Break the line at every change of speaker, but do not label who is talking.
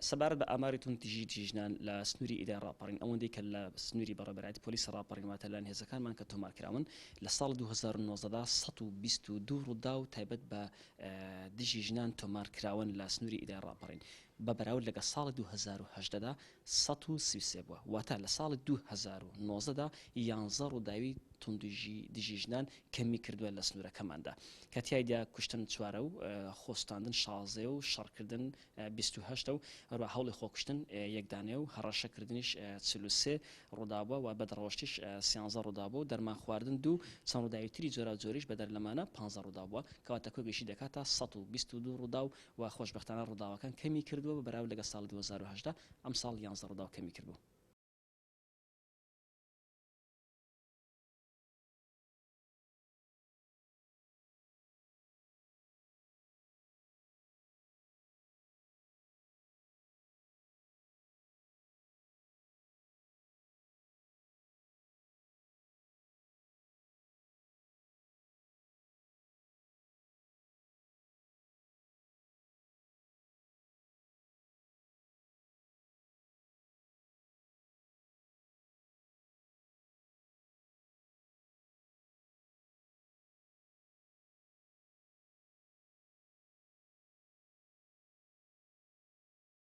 سەبارەت بە ئاماری توندتیژی تیژنان لە سنووری ئیدای ڕاپەڕین ئەوەندەی کە لە سنووری بەڕێبەرایەتی پۆلیس ڕاپەڕین واتە لەلایەن هێزەکانمان کە تۆمارکراون لە ساڵ 2019دا 122 ڕوودا و تایبەت بە دژی ژنان تۆمارکراون لە سنووری ئیدای ڕاپەڕین بە بەراورد لەگە ساڵی 2018دا 133 بووە واتە لە ساڵی 2019دا 11 ڕووداوی دژی ژنان کەمی کردووە لە سنوورەکەماندا کە تیایدا کوشتن 4 و خۆستاندن 16 و شەڕکردن 28 و هەروە هەوڵی خۆکوشتن یەکدانێ و هەڕەشەکردنیش 43 ڕووداوە و بەدڕۆشتیش 13 ڕووداوە و دەرمان خواردن دوو چەند ڕووداوی تری جۆرا جۆریش بەدەر لەمانە 15 ڕووداوە کەواتە کۆگەشی دەکاتە 122 ڕوودا و خۆشبەختانە ڕووداوەکان کەمی کردووە بە بەراورد لەگە ساڵی 2010 ئەم ساڵ 11 ڕوودا و کەمی کردبوو.